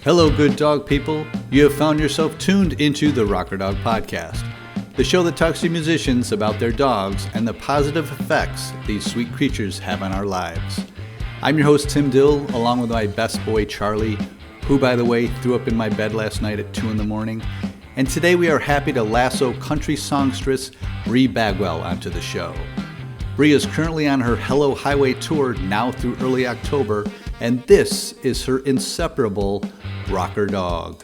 Hello, good dog people. You have found yourself tuned into the Rocker Dog Podcast, the show that talks to musicians about their dogs and the positive effects these sweet creatures have on our lives. I'm your host, Tim Dill, along with my best boy, Charlie, who, by the way, threw up in my bed last night at 2 a.m. And today we are happy to lasso country songstress Bri Bagwell onto the show. Bri is currently on her Hello Highway tour now through early October, and this is her inseparable rocker dog.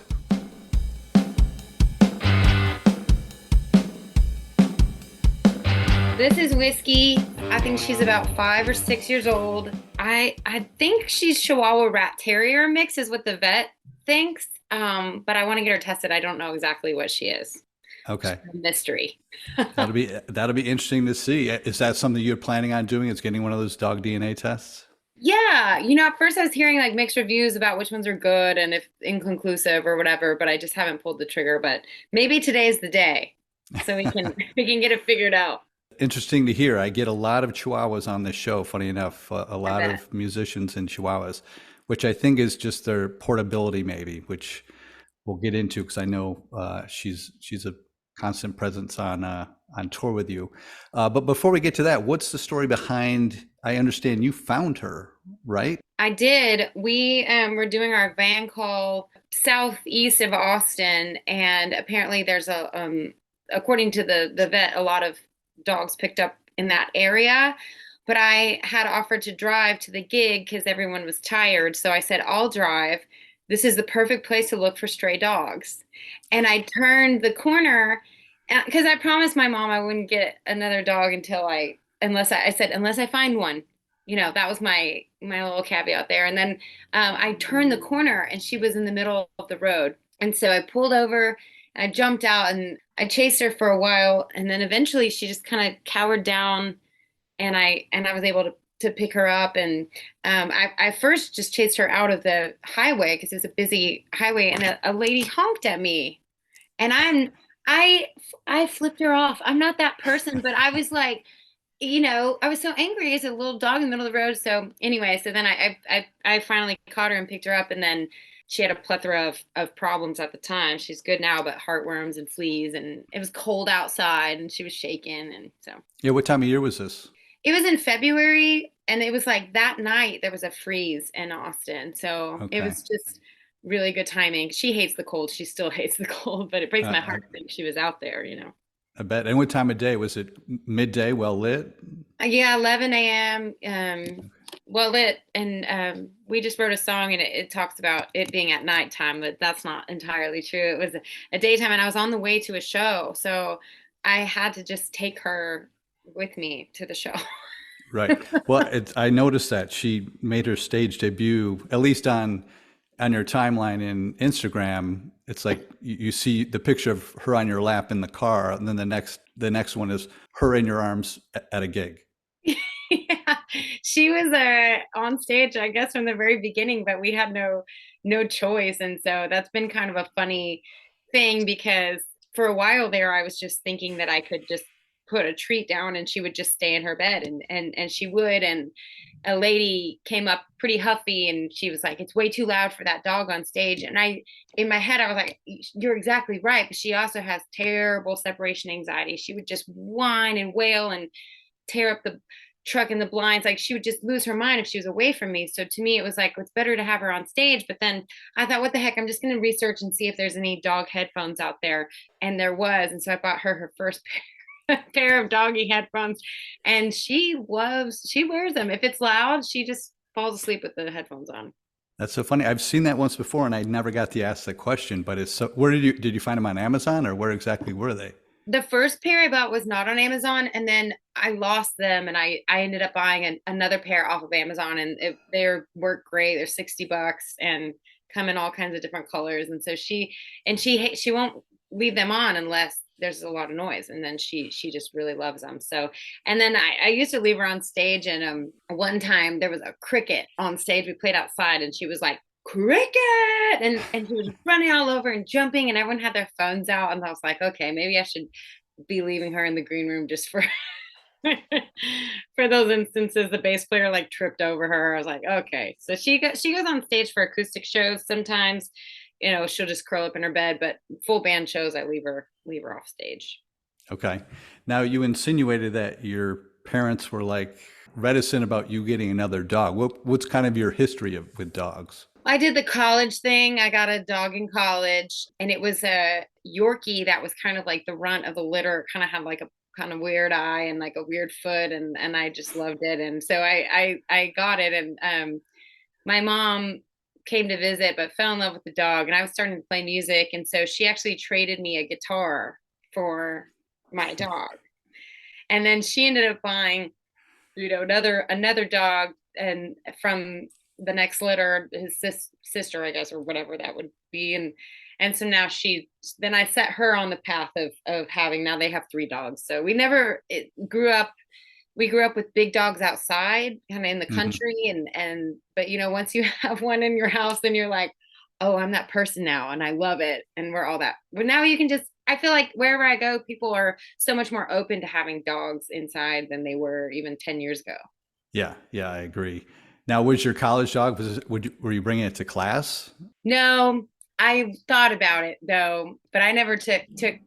This is Whiskey. I think she's about 5 or 6 years old. I think she's Chihuahua Rat Terrier mix is what the vet thinks. But I want to get her tested. I don't know exactly what she is. Okay. She's a mystery. That'll be interesting to see. Is that something you're planning on doing? Is getting one of those dog DNA tests? Yeah, at first I was hearing like mixed reviews about which ones are good and if inconclusive or whatever, but I just haven't pulled the trigger. But maybe today's the day, so we can get it figured out. Interesting to hear. I get a lot of Chihuahuas on this show. Funny enough, a lot of musicians and Chihuahuas, which I think is just their portability, maybe, which we'll get into because I know she's a constant presence on tour with you. But before we get to that, what's the story behind? I understand you found her, right? I did. We were doing our van call southeast of Austin, and apparently there's according to the vet, a lot of dogs picked up in that area. But I had offered to drive to the gig because everyone was tired. So I said, I'll drive. This is the perfect place to look for stray dogs. And I turned the corner because I promised my mom I wouldn't get another dog unless I find one. That was my little caveat there. And then I turned the corner and she was in the middle of the road. And so I pulled over, I jumped out and I chased her for a while. And then eventually she just kind of cowered down and I was able to pick her up. And I first just chased her out of the highway because it was a busy highway, and a lady honked at me. And I flipped her off. I'm not that person, but I was like, I was so angry as a little dog in the middle of the road. So anyway, so then I finally caught her and picked her up, and then she had a plethora of problems at the time. She's good now, but heartworms and fleas, and it was cold outside and she was shaking. And so. Yeah. What time of year was this? It was in February, and it was like that night there was a freeze in Austin. So It was just really good timing. She hates the cold. She still hates the cold, but it breaks my heart to think she was out there, I bet. And what time of day? Was it midday, well lit? Yeah, 11 a.m. Well lit. And we just wrote a song, and it talks about it being at nighttime, but that's not entirely true. It was a daytime, and I was on the way to a show. So I had to just take her with me to the show. Right. Well, I noticed that she made her stage debut, at least on your timeline in Instagram. It's like you see the picture of her on your lap in the car, and then the next one is her in your arms at a gig. Yeah, she was on stage, I guess, from the very beginning, but we had no choice, and so that's been kind of a funny thing because for a while there, I was just thinking that I could just put a treat down and she would just stay in her bed, and she would. And a lady came up pretty huffy and she was like, it's way too loud for that dog on stage. And in my head, I was like, you're exactly right. But she also has terrible separation anxiety. She would just whine and wail and tear up the truck and the blinds. Like she would just lose her mind if she was away from me. So to me, it was like, it's better to have her on stage. But then I thought, what the heck? I'm just going to research and see if there's any dog headphones out there. And there was. And so I bought her first pair of doggy headphones, and she wears them. If it's loud, she just falls asleep with the headphones on. That's so funny. I've seen that once before, and I never got to ask the question. But it's so. Where did you find them on Amazon, or where exactly were they? The first pair I bought was not on Amazon, and then I lost them, and I ended up buying another pair off of Amazon, and they work great. They're $60 and come in all kinds of different colors. And so she won't leave them on unless there's a lot of noise, and then she just really loves them. So, and then I used to leave her on stage, and one time there was a cricket on stage. We played outside, and she was like, cricket, and she was running all over and jumping, and everyone had their phones out, and I was like, okay, maybe I should be leaving her in the green room just for For those instances, the bass player like tripped over her. I was like, okay. So she goes on stage for acoustic shows sometimes. She'll just curl up in her bed, but full band shows, I leave her off stage. Okay. Now you insinuated that your parents were like reticent about you getting another dog. What's kind of your history with dogs? I did the college thing. I got a dog in college, and it was a Yorkie that was kind of like the runt of the litter. Kind of had like a kind of weird eye and like a weird foot, and I just loved it. And so I got it, and my mom came to visit, but fell in love with the dog, and I was starting to play music, and so she actually traded me a guitar for my dog, and then she ended up buying, another dog, and from the next litter, his sister, I guess, or whatever that would be. And so now then I set her on the path of having, now they have 3 dogs. So we grew up with big dogs outside, kind of in the Hmm. country. But once you have one in your house, then you're like, oh, I'm that person now. And I love it. And we're all that. But now I feel like wherever I go, people are so much more open to having dogs inside than they were even 10 years ago. Yeah, yeah, I agree. Now, was your college dog, were you bringing it to class? No, I thought about it though, but I never took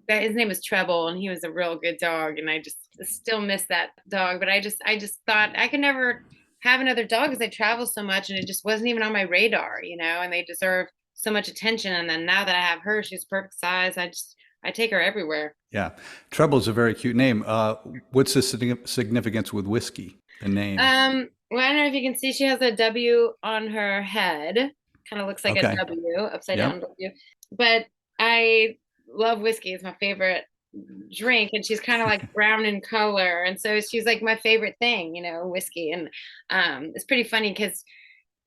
that. His name was Treble, and he was a real good dog, and I just still miss that dog. But I just thought I could never have another dog because I travel so much, and it just wasn't even on my radar. And they deserve so much attention. And then now that I have her, she's perfect size. I take her everywhere. Yeah. Treble's a very cute name. What's the significance with whiskey, the name? Well, I don't know if you can see, she has a W on her head. Kind of looks like a Okay. W, upside down Yep. W. But I love whiskey. It's my favorite drink, and she's kind of like brown in color, and so she's like my favorite thing, whiskey. And it's pretty funny because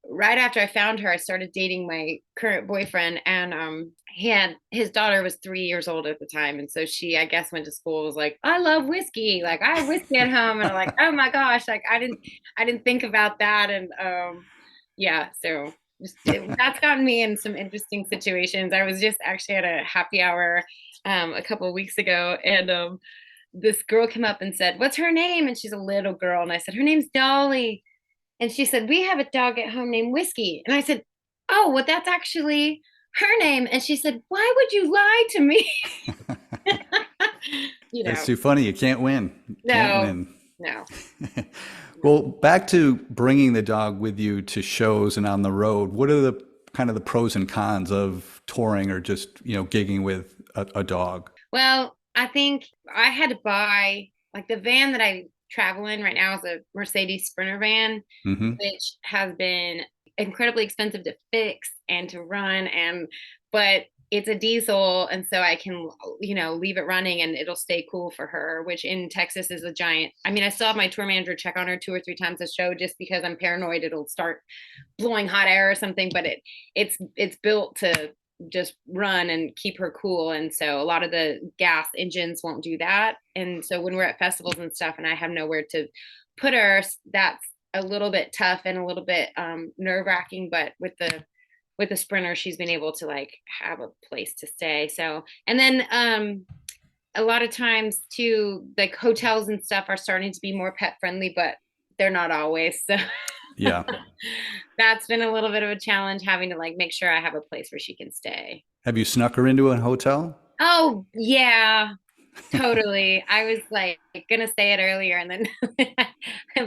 right after I found her, I started dating my current boyfriend, and his daughter was 3 years old at the time, and so she, I guess, went to school, was like, I love whiskey, like I have whiskey at home, and I'm like, oh my gosh, like I didn't think about that. And yeah, so that's gotten me in some interesting situations. I was just actually at a happy hour a couple of weeks ago, and this girl came up and said, what's her name? And she's a little girl, and I said, her name's Dolly. And she said, we have a dog at home named Whiskey. And I said, oh, well, that's actually her name. And she said, why would you lie to me? you That's know, too funny. You can't win. You can't no, win. no. Well, back to bringing the dog with you to shows and on the road. What are the kind of the pros and cons of touring or just, gigging with a dog? Well, I think I had to buy, like, the van that I travel in right now is a Mercedes Sprinter van, Hmm. which has been incredibly expensive to fix and to run. But it's a diesel, and so I can, leave it running and it'll stay cool for her, which in Texas is a giant. I mean, I still have my tour manager check on her 2 or 3 times a show just because I'm paranoid it'll start blowing hot air or something. But it's built to just run and keep her cool, and so a lot of the gas engines won't do that. And so when we're at festivals and stuff and I have nowhere to put her, that's a little bit tough and a little bit nerve-wracking. But with the Sprinter, she's been able to like have a place to stay. So, and then a lot of times too, like hotels and stuff are starting to be more pet friendly, but they're not always. So Yeah. that's been a little bit of a challenge, having to like make sure I have a place where she can stay. Have you snuck her into a hotel? Oh yeah, totally. I was like gonna say it earlier, and then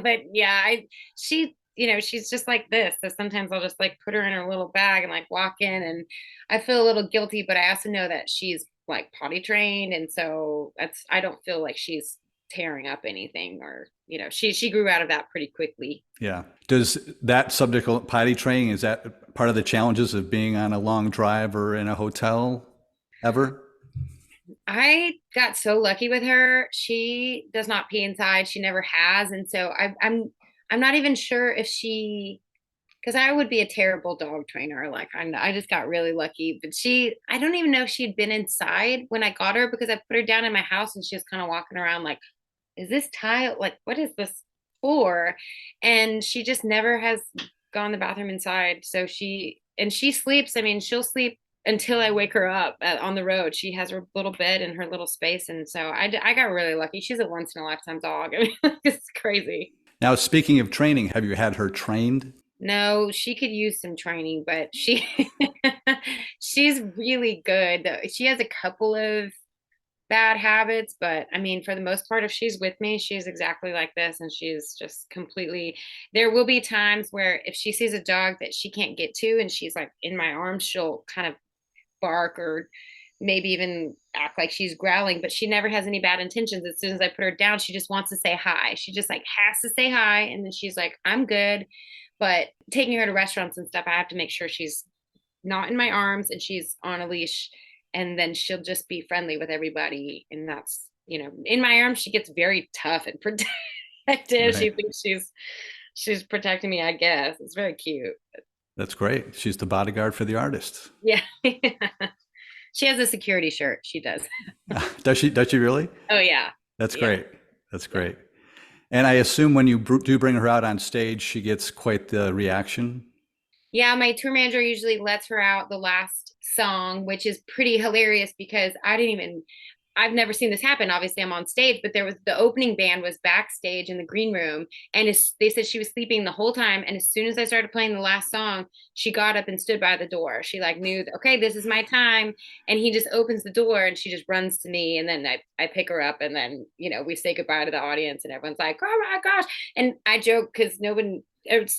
but yeah, she's just like this. So sometimes I'll just like put her in her little bag and like walk in, and I feel a little guilty, but I also know that she's like potty trained, and so I don't feel like she's tearing up anything, or she grew out of that pretty quickly. Yeah. Does that subject potty training, is that part of the challenges of being on a long drive or in a hotel ever? I got so lucky with her. She does not pee inside. She never has, and so I'm not even sure if she, because I would be a terrible dog trainer. Like I just got really lucky. But I don't even know if she'd been inside when I got her, because I put her down in my house and she was kind of walking around like, is this tile? Like, what is this for? And she just never has gone to the bathroom inside. So she sleeps. I mean, she'll sleep until I wake her up on the road. She has her little bed and her little space. And so I got really lucky. She's a once in a lifetime dog. I mean, it's crazy. Now, speaking of training, have you had her trained? No, she could use some training, but she's really good. She has a couple of bad habits, but I mean, for the most part, if she's with me, she's exactly like this, and she's just completely. There will be times where if she sees a dog that she can't get to, and she's like in my arms, she'll kind of bark or maybe even act like she's growling, but she never has any bad intentions. As soon as I put her down, she just wants to say hi. She just like has to say hi, and then she's like, "I'm good." But taking her to restaurants and stuff, I have to make sure she's not in my arms and she's on a leash, and then she'll just be friendly with everybody. And that's, in my arms, she gets very tough and protective. She Right. thinks she's protecting me, I guess. It's very cute. That's great. She's the bodyguard for the artist. Yeah. She has a security shirt. She does. Does she? Does she really? Oh yeah. That's Yeah. great. That's great. And I assume when you do bring her out on stage, she gets quite the reaction. Yeah, my tour manager usually lets her out the last song, which is pretty hilarious because I've never seen this happen. Obviously, I'm on stage, but the opening band was backstage in the green room, and they said she was sleeping the whole time. And as soon as I started playing the last song, she got up and stood by the door. She like knew, okay, this is my time. And he just opens the door, and she just runs to me, and then I pick her up, and then we say goodbye to the audience, and everyone's like, oh my gosh. And I joke because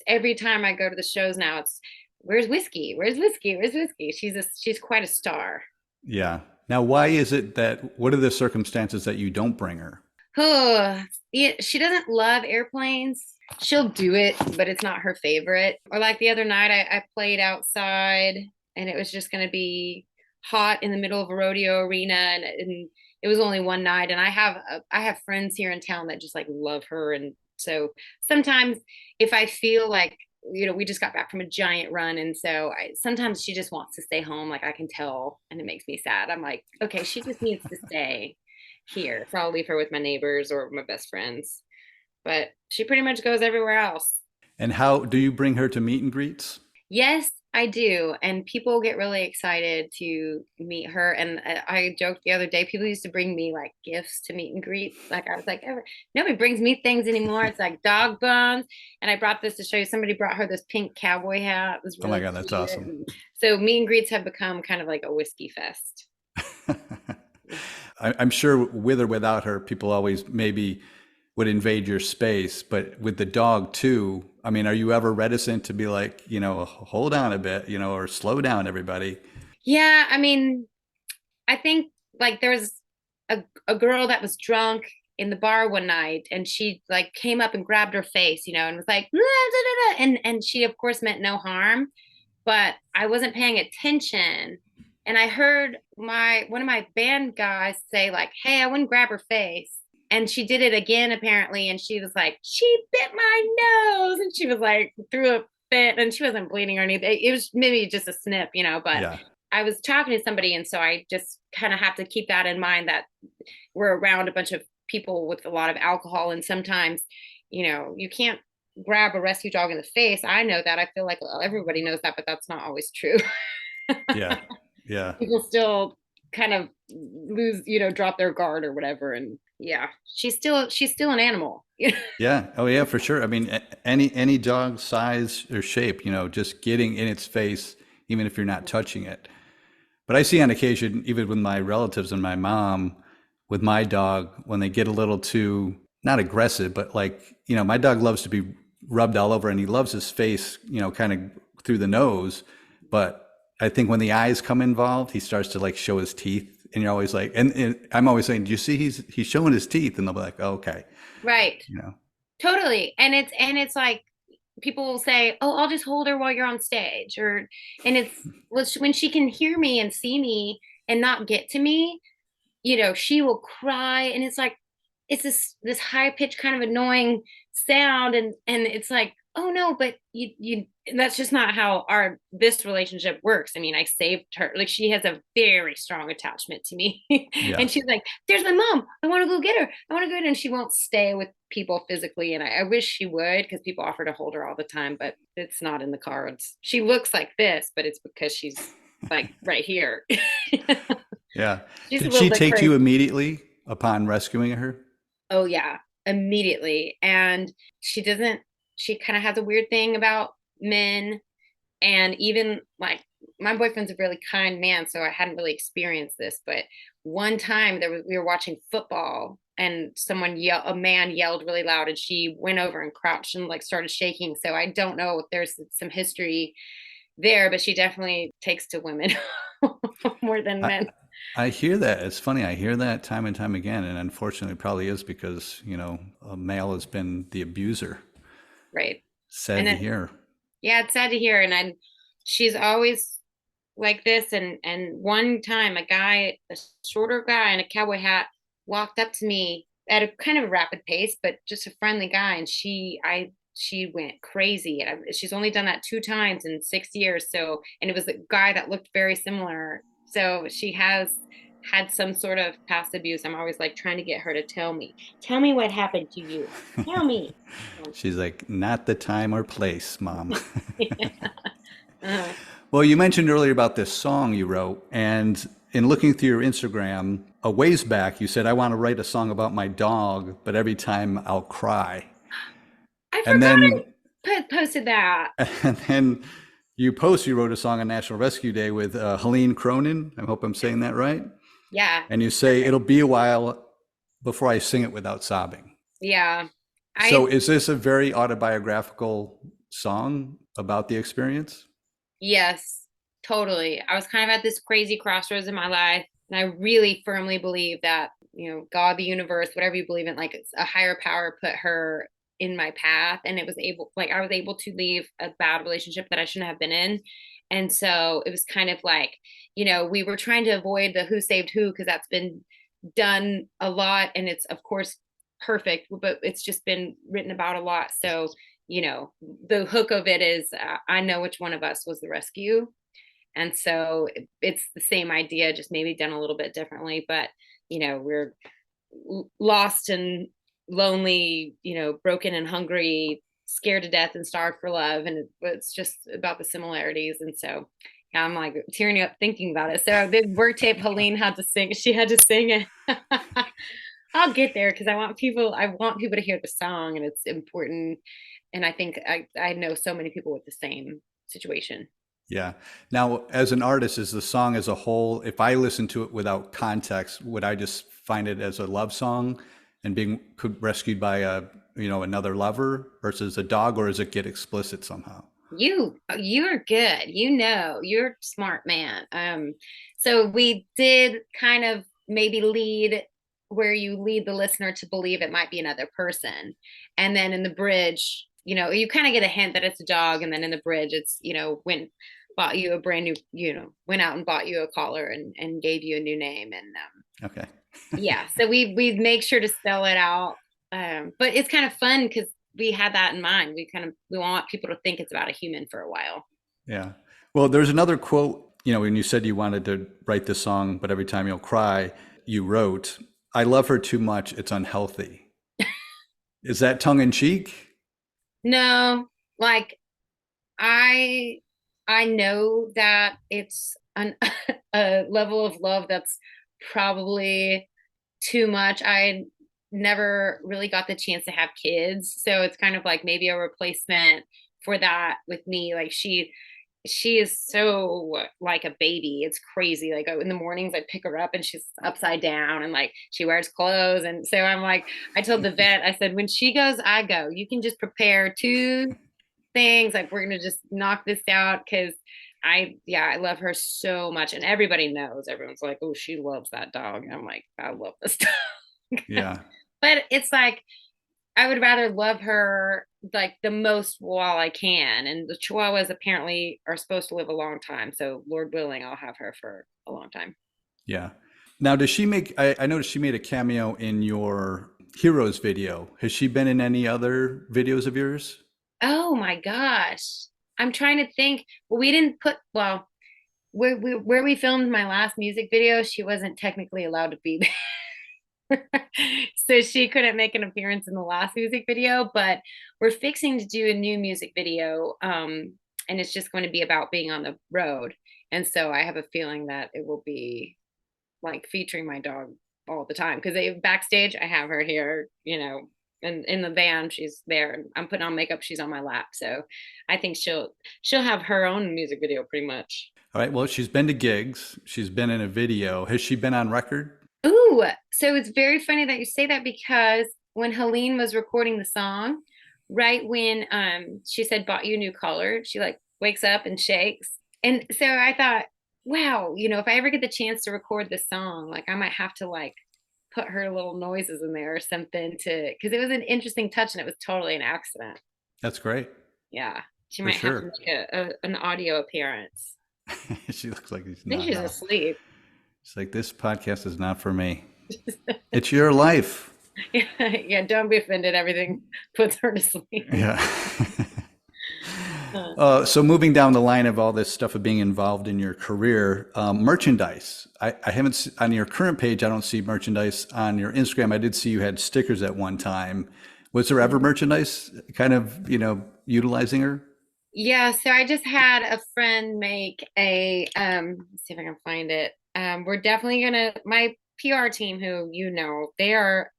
every time I go to the shows now, it's where's whiskey? Where's whiskey? Where's whiskey? She's quite a star. Yeah. Now, why is it that, what are the circumstances that you don't bring her? Oh, yeah, she doesn't love airplanes. She'll do it, but it's not her favorite. Or like the other night, I played outside, and it was just going to be hot in the middle of a rodeo arena, and it was only one night. And I have friends here in town that just like love her, and so sometimes if I feel like we just got back from a giant run, and so sometimes she just wants to stay home. Like I can tell, and it makes me sad. I'm like, okay, she just needs to stay here, so I'll leave her with my neighbors or my best friends. But she pretty much goes everywhere else. And how do you bring her to meet and greets? Yes, I do. And people get really excited to meet her. And I joked the other day, people used to bring me like gifts to meet and greet. Like I was like, nobody brings me things anymore. It's like dog bones. And I brought this to show you. Somebody brought her this pink cowboy hat. It was Oh my really God, that's cute. awesome. And so meet and greets have become kind of like a whiskey fest. I'm sure with or without her, people always maybe would invade your space, but with the dog too, I mean, are you ever reticent to be like, hold on a bit, or slow down, everybody? Yeah, I mean, I think like there was a girl that was drunk in the bar one night, and she like came up and grabbed her face, and was like, "Nah, da, da, da," and she of course meant no harm, but I wasn't paying attention. And I heard one of my band guys say like, "Hey, I wouldn't grab her face." And she did it again apparently, and she was like, "She bit my nose," and she was like threw a fit, and she wasn't bleeding or anything. It was maybe just a snip, but Yeah. I was talking to somebody, and so I just kind of have to keep that in mind that we're around a bunch of people with a lot of alcohol, and sometimes, you can't grab a rescue dog in the face. I know that. I feel like everybody knows that, but that's not always true. Yeah. Yeah. People still kind of lose, drop their guard or whatever. And yeah, she's still an animal. Yeah. Oh yeah, for sure. I mean, any dog size or shape, just getting in its face, even if you're not touching it. But I see on occasion, even with my relatives and my mom, with my dog, when they get a little too, not aggressive, but like, my dog loves to be rubbed all over and he loves his face, kind of through the nose. But I think when the eyes come involved, he starts to like show his teeth. And you're always like, and I'm always saying, do you see he's showing his teeth? And they'll be like, oh, okay. Right. Totally. And it's like people will say, "Oh, I'll just hold her while you're on stage," and it's when she can hear me and see me and not get to me, she will cry, and it's like it's this high pitched kind of annoying sound, and it's like, oh no, but you that's just not how this relationship works. I mean, I saved her. Like she has a very strong attachment to me. Yeah. And she's like, "There's my mom. I want to go get her. I want to go get her." And she won't stay with people physically. And I wish she would, because people offer to hold her all the time, but it's not in the cards. She looks like this, but it's because she's like right here. Yeah. She's a Did little she bit take you crazy. immediately upon rescuing her? Oh yeah, immediately. And she doesn't, she kind of has a weird thing about men. And even like my boyfriend's a really kind man, so I hadn't really experienced this. But one time we were watching football and a man yelled really loud and she went over and crouched and like started shaking. So I don't know if there's some history there, but she definitely takes to women more than I, men. I hear that. It's funny. I hear that time and time again. And unfortunately, it probably is because, a male has been the abuser. Right. Sad And to then hear. yeah, it's sad to hear. And she's always like this. And one time, a shorter guy in a cowboy hat, walked up to me at a kind of a rapid pace, but just a friendly guy. And she went crazy. And she's only done that 2 times in 6 years. So, and it was a guy that looked very similar. So she has had some sort of past abuse. I'm always like trying to get her to tell me what happened to you. Tell me. She's like, not the time or place, mom. Yeah. Uh, Well, you mentioned earlier about this song you wrote, and in looking through your Instagram, a ways back, you said, I want to write a song about my dog, but every time I'll cry. I And forgot then, posted that. and then you wrote a song on National Rescue Day with Helene Cronin. I hope I'm saying that right. Yeah, And you say, perfect. it'll be a while before I sing it without sobbing. Yeah. So I is this a very autobiographical song about the experience? Yes, totally. I was kind of at this crazy crossroads in my life, and I really firmly believe that, God, the universe, whatever you believe in, like it's a higher power put her in my path, and I was able to leave a bad relationship that I shouldn't have been in. And so it was kind of like, we were trying to avoid the who saved who because that's been done a lot and it's of course perfect, but it's just been written about a lot. So, the hook of it is I know which one of us was the rescue. And so it's the same idea, just maybe done a little bit differently. But, we're lost and lonely, broken and hungry, scared to death and starved for love. And it's just about the similarities. And so, yeah, I'm like tearing up thinking about it. So the work tape Helene had to sing, she had to sing it. I'll get there because I want people to hear the song and it's important. And I think I know so many people with the same situation. Yeah. Now, as an artist, is the song as a whole, if I listen to it without context, would I just find it as a love song and being rescued by another lover versus a dog, or does it get explicit somehow? You're good. You're a smart man. So we did kind of maybe lead where you lead the listener to believe it might be another person. And then in the bridge, you kind of get a hint that it's a dog, and then in the bridge it's, went bought you a brand new, went out and bought you a collar and gave you a new name. And Okay. yeah, so we make sure to spell it out. But it's kind of fun because we had that in mind. We want people to think it's about a human for a while. Yeah. Well, there's another quote, when you said you wanted to write this song, but every time you'll cry, you wrote, I love her too much. It's unhealthy. Is that tongue in cheek? No, like I I know that it's a level of love that's probably too much. I never really got the chance to have kids, so it's kind of like maybe a replacement for that with me. Like she is so like a baby. It's crazy. Like in the mornings I pick her up and she's upside down and like she wears clothes. And so I'm like, I told the vet, I said, when she goes, I go. You can just prepare 2 things. Like we're gonna just knock this out because I love her so much. And everybody knows. Everyone's like, oh, she loves that dog. And I'm like, I love this dog. Yeah. But it's like I would rather love her like the most while I can. And the Chihuahuas apparently are supposed to live a long time. So Lord willing, I'll have her for a long time. Yeah. Now, does she make, I noticed she made a cameo in your Heroes video. Has she been in any other videos of yours? Oh my gosh. I'm trying to think. Well, we didn't put well, where we filmed my last music video, she wasn't technically allowed to be there. So she couldn't make an appearance in the last music video, but we're fixing to do a new music video. And it's just going to be about being on the road. And so I have a feeling that it will be like featuring my dog all the time, because they backstage I have her here, and in the van she's there, and I'm putting on makeup, she's on my lap. So I think she'll have her own music video pretty much. All right. Well, she's been to gigs. She's been in a video. Has she been on record? Ooh, so it's very funny that you say that, because when Helene was recording the song, right when she said bought you a new collar, she like wakes up and shakes. And so I thought, wow, if I ever get the chance to record this song, like I might have to like put her little noises in there or something, because it was an interesting touch and it was totally an accident. That's great. Yeah. She For might have to sure. make an audio appearance. She looks like she's I think not she's now. asleep. She's like, this podcast is not for me. It's your life. Yeah, don't be offended. Everything puts her to sleep. Yeah. So moving down the line of all this stuff of being involved in your career, merchandise. I haven't on your current page. I don't see merchandise. On your Instagram, I did see you had stickers at one time. Was there ever merchandise kind of, utilizing her? Yeah, so I just had a friend make a let's see if I can find it. We're definitely gonna, my PR team, who they are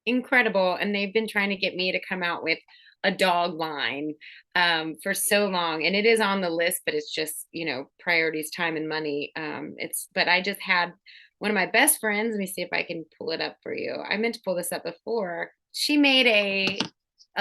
incredible, and they've been trying to get me to come out with a dog line for so long, and it is on the list, but it's just priorities, time and money. But I just had one of my best friends, let me see if I can pull it up for you. I meant to pull this up before. She made a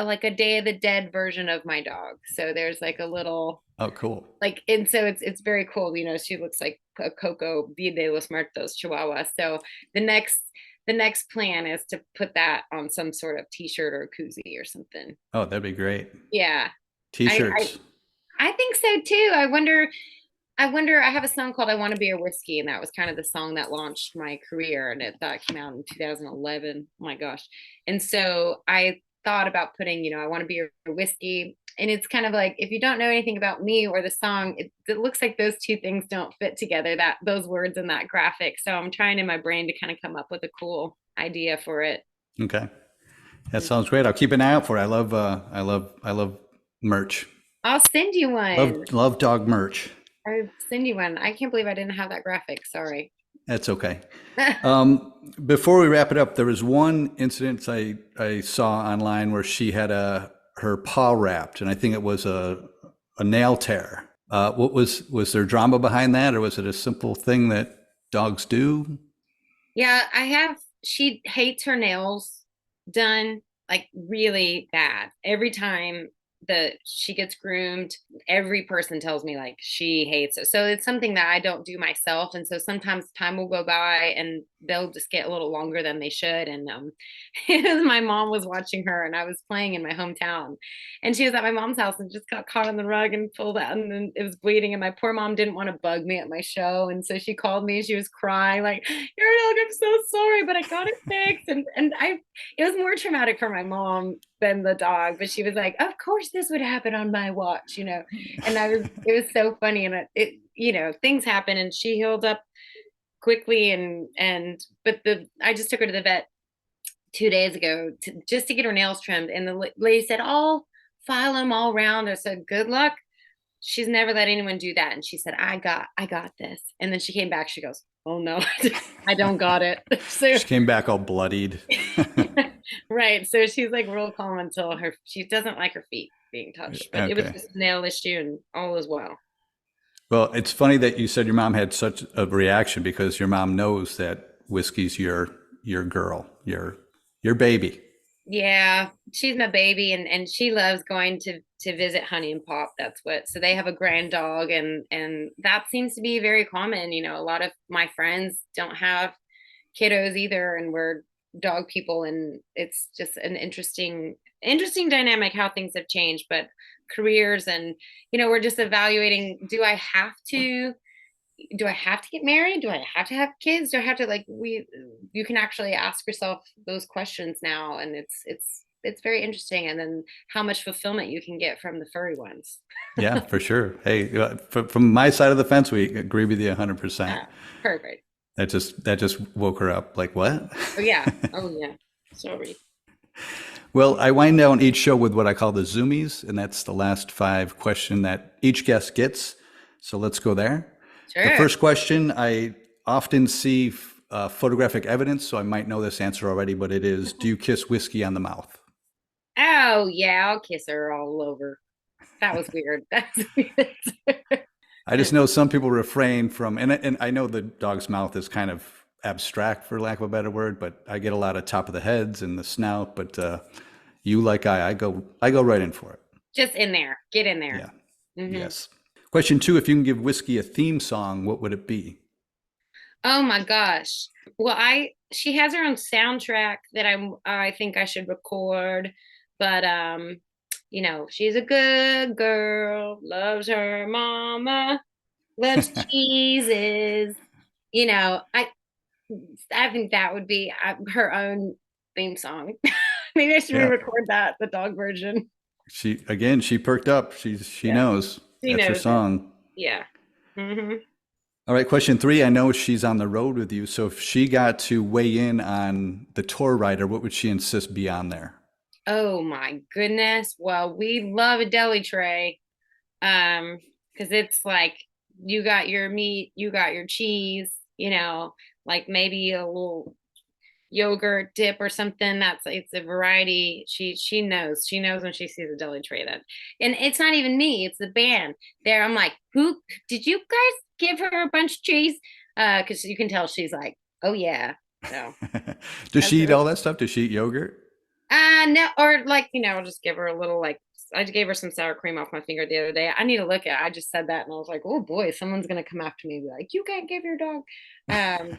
like a Day of the Dead version of my dog, so there's like a little, Oh, cool. like, and so it's very cool. She looks like a Coco Dia de los Muertos Chihuahua. So the next plan is to put that on some sort of t-shirt or koozie or something. Oh, that'd be great. Yeah. T-shirts. I think so too. I have a song called I Want to Be Your Whiskey, and that was kind of the song that launched my career, and that came out in 2011. Oh my gosh. And so I thought about putting, I want to be your whiskey. And it's kind of like, if you don't know anything about me or the song, it looks like those two things don't fit together, that those words and that graphic. So I'm trying in my brain to kind of come up with a cool idea for it. Okay. That sounds great. I'll keep an eye out for it. I love merch. I'll send you one. Love dog merch. I'll send you one. I can't believe I didn't have that graphic. Sorry. That's okay. Before we wrap it up, there was one incident I saw online where she had her paw wrapped, and I think it was a nail tear. What was there drama behind that, or was it a simple thing that dogs do? Yeah, she hates her nails done like really bad. Every time she gets groomed, every person tells me like she hates it. So it's something that I don't do myself, and so sometimes time will go by and they'll just get a little longer than they should. And my mom was watching her, and I was playing in my hometown, and she was at my mom's house and just got caught on the rug and pulled out, and then it was bleeding, and my poor mom didn't want to bug me at my show, and so she called me and she was crying like, "Your dog, I'm so sorry, but I got it fixed." And it was more traumatic for my mom than the dog, but she was like, "Of course this would happen on my watch," and it was so funny. And things happen, and she healed up quickly, but I just took her to the vet 2 days ago just to get her nails trimmed, and the lady said, "I'll file them all around." I said, "Good luck." She's never let anyone do that, and she said, I got this." And then she came back, she goes, "Oh no, I don't got it." So she came back all bloodied. Right. So she's like real calm until she doesn't like her feet being touched, but It was just a nail issue, and all is well. Well, it's funny that you said your mom had such a reaction, because your mom knows that Whiskey's your girl, your baby. Yeah, she's my baby, and she loves going to visit Honey and Pop. So they have a grand dog, and that seems to be very common. A lot of my friends don't have kiddos either, and we're dog people, and it's just an interesting dynamic how things have changed. But careers, and we're just evaluating, do I have to get married? Do I have to have kids? Do I have to you can actually ask yourself those questions now, and it's very interesting. And then how much fulfillment you can get from the furry ones. Yeah, for sure. Hey, from my side of the fence, we agree with you 100%. Perfect. That just woke her up. Like, what? Oh yeah. Sorry. Well, I wind down each show with what I call the Zoomies, and that's the last 5 question that each guest gets. So let's go there. The Sure. first question, I often see photographic evidence, so I might know this answer already, but it is, do you kiss whiskey on the mouth? Oh yeah, I'll kiss her all over. That was weird. That's weird. I just know some people refrain from, and I know the dog's mouth is kind of abstract, for lack of a better word, but I get a lot of top of the heads and the snout. But you, like I go right in for it. Just in there. Get in there. Yeah. Hmm. Yes. Question two: if you can give whiskey a theme song, what would it be? Oh my gosh. Well, she has her own soundtrack that I think I should record, but she's a good girl, loves her mama, loves cheeses. You know, I think that would be her own theme song. Maybe I should Yeah. re-record that, the dog version. She perked up. She Yeah, knows she that's her knows it. song. Yeah. Hmm. All right, question three. I know she's on the road with you, so if she got to weigh in on the tour rider, what would she insist be on there? Oh my goodness. Well, we love a deli tray. Because it's like you got your meat, you got your cheese, like maybe a little yogurt dip or something. It's a variety. She knows when she sees a deli tray that, and it's not even me, it's the band there. I'm like, who did you guys give her a bunch of cheese? Because you can tell she's like, oh yeah. So Does that's she eat it. all that stuff? Does she eat yogurt? No, or like, I'll just give her a little like I gave her some sour cream off my finger the other day. I need to look at it. I just said that and I was like, oh boy, someone's gonna come after me and be like, you can't give your dog. Um,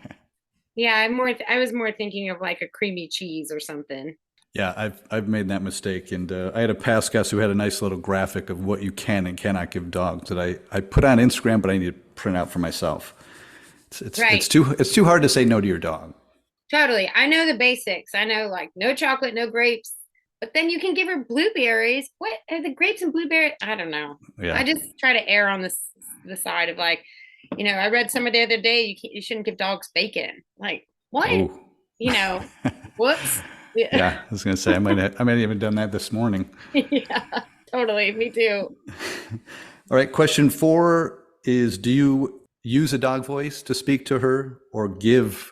yeah, I was more thinking of like a creamy cheese or something. Yeah, I've made that mistake, and I had a past guest who had a nice little graphic of what you can and cannot give dogs that I put on Instagram, but I need to print out for myself. Right. It's too hard to say no to your dog. Totally. I know the basics. I know like no chocolate, no grapes. But then you can give her blueberries. What are the grapes and blueberries? I don't know. I Yeah. just try to err on the side of like, I read somewhere the other day you shouldn't give dogs bacon. Like, what? Oh. You know, whoops. Yeah. Yeah, I was gonna say I might have even done that this morning. Yeah, totally. Me too. All right, question four is: do you use a dog voice to speak to her, or give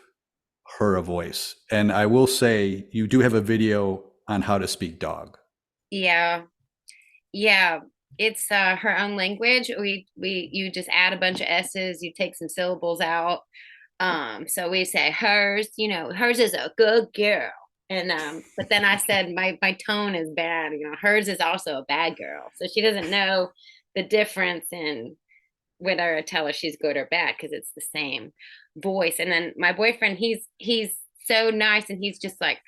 her a voice? And I will say you do have a video on how to speak dog. Yeah. Yeah. It's her own language. You just add a bunch of S's, you take some syllables out. So we say hers, hers is a good girl. And but then I said my tone is bad, hers is also a bad girl. So she doesn't know the difference in whether I tell her she's good or bad because it's the same voice. And then my boyfriend, he's so nice and he's just like,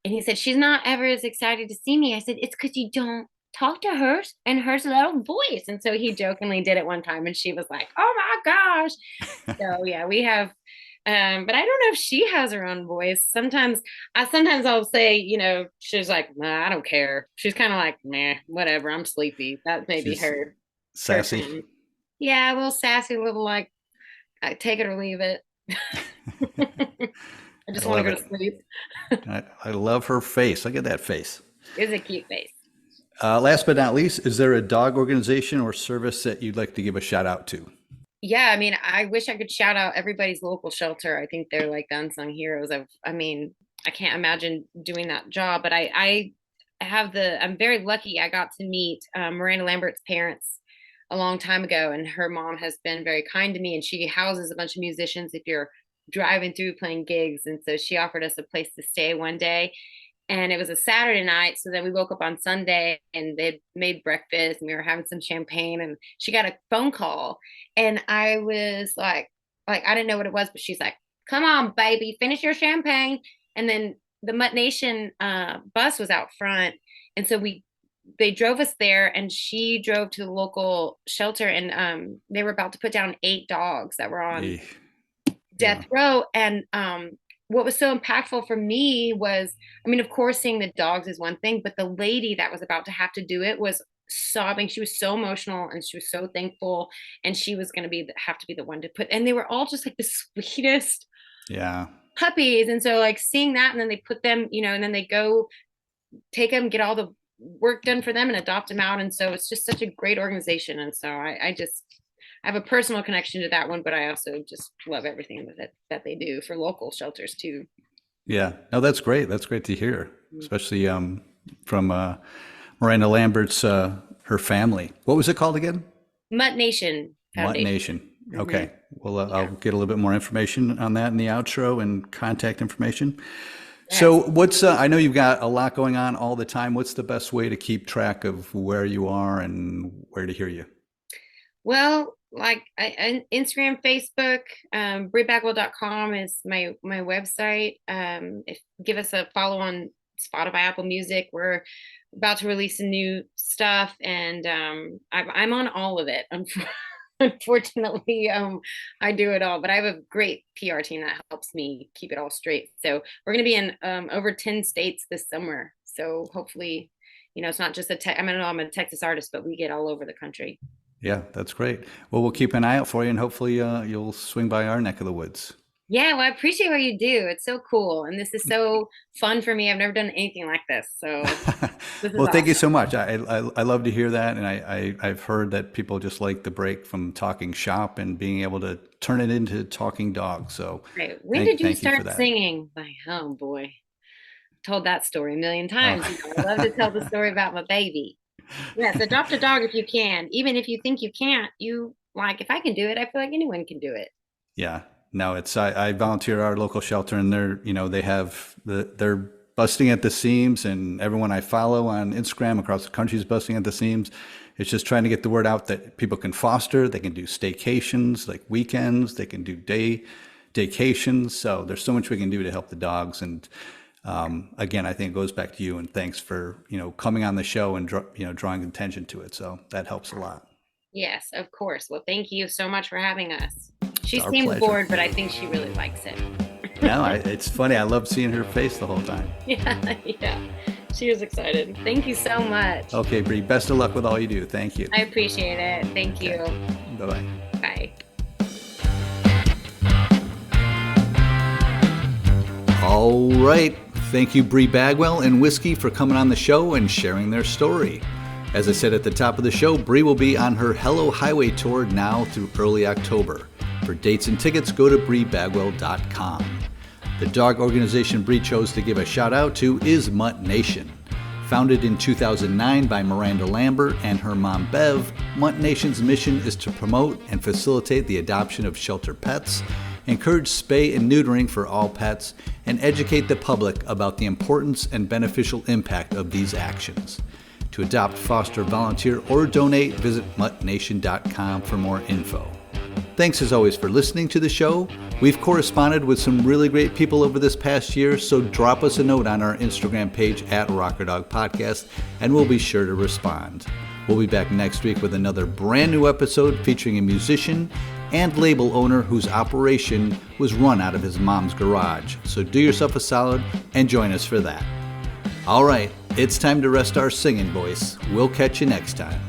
and he said, she's not ever as excited to see me. I said, it's because you don't talk to her and hers little voice. And so he jokingly did it one time and she was like, oh my gosh. So yeah, we have but I don't know if she has her own voice. Sometimes I'll say, she's like, nah, I don't care. She's kind of like, nah, whatever, I'm sleepy. That may be She's her sassy. thing. Yeah, a little sassy, a little like, I take it or leave it. I I just want to love go it. to sleep. I love her face. Look at that face. It's a cute face. Last but not least, is there a dog organization or service that you'd like to give a shout out to? Yeah, I mean, I wish I could shout out everybody's local shelter. I think they're like the unsung heroes of, I mean, I can't imagine doing that job, but I'm very lucky. I got to meet Miranda Lambert's parents a long time ago, and her mom has been very kind to me, and she houses a bunch of musicians if you're driving through playing gigs. And so she offered us a place to stay one day, and it was a Saturday night. So then we woke up on Sunday and they'd made breakfast and we were having some champagne and she got a phone call and I was like, I didn't know what it was, but she's like, come on, baby, finish your champagne. And then the Mutt Nation bus was out front. And so they drove us there and she drove to the local shelter and they were about to put down 8 dogs that were on Eh, yeah. death row. And what was so impactful for me was, I mean, of course, seeing the dogs is one thing, but the lady that was about to have to do it was sobbing. She was so emotional and she was so thankful. And she was going to have to be the one to put, and they were all just like the sweetest Yeah. puppies. And so, like, seeing that, and then they put them, and then they go take them, get all the work done for them and adopt them out. And so it's just such a great organization. And so I just have a personal connection to that one, but I also just love everything that they do for local shelters too. Yeah. No, that's great. That's great to hear, Mm. especially from Miranda Lambert's her family. What was it called again? Mutt Nation Mutt Foundation. Nation. Hmm. Okay. Well, Yeah. I'll get a little bit more information on that in the outro and contact information. Yes. So I know you've got a lot going on all the time. What's the best way to keep track of where you are and where to hear you? Well, like Instagram, Facebook, bribagwell.com is my website. If give us a follow on Spotify, Apple Music. We're about to release some new stuff, and I'm on all of it. Unfortunately, I do it all, but I have a great PR team that helps me keep it all straight. So we're going to be in over 10 states this summer. So hopefully, it's not just I mean, I know I'm a Texas artist, but we get all over the country. Yeah, that's great. Well, we'll keep an eye out for you, and hopefully you'll swing by our neck of the woods. Yeah, well, I appreciate what you do. It's so cool. And this is so fun for me. I've never done anything like this. So this is Well, thank you awesome. so much. I love to hear that, and I've heard that people just like the break from talking shop and being able to turn it into talking dog. So Great. When did you thank you for start that. singing? Like, oh boy, told that story a million times. Oh. I love to tell the story about my baby. Yes, adopt a dog if you can. Even if you think you can't, if I can do it, I feel like anyone can do it. Yeah, no, I volunteer at our local shelter, and they're busting at the seams, and everyone I follow on Instagram across the country is busting at the seams. It's just trying to get the word out that people can foster, they can do staycations like weekends, they can do daycations. So there's so much we can do to help the dogs. And again, I think it goes back to you, and thanks for coming on the show and drawing attention to it. So that helps a lot. Yes, of course. Well, thank you so much for having us. She It's our seems pleasure. bored, but I think she really likes it. No, it's funny. I love seeing her face the whole time. Yeah, yeah. She was excited. Thank you so much. Okay, Bri, best of luck with all you do. Thank you. I appreciate it. Thank you. Bye-bye. Bye. All right. Thank you, Bri Bagwell and Whiskey, for coming on the show and sharing their story. As I said at the top of the show, Bri will be on her Hello Highway tour now through early October. For dates and tickets, go to bribagwell.com. The dog organization Bri chose to give a shout out to is Mutt Nation. Founded in 2009 by Miranda Lambert and her mom Bev, Mutt Nation's mission is to promote and facilitate the adoption of shelter pets, encourage spay and neutering for all pets, and educate the public about the importance and beneficial impact of these actions. To adopt, foster, volunteer, or donate, visit muttnation.com for more info. Thanks as always for listening to the show. We've corresponded with some really great people over this past year, so drop us a note on our Instagram page at Rocker Dog Podcast, and we'll be sure to respond. We'll be back next week with another brand new episode featuring a musician and label owner whose operation was run out of his mom's garage. So do yourself a solid and join us for that. All right, it's time to rest our singing voice. We'll catch you next time.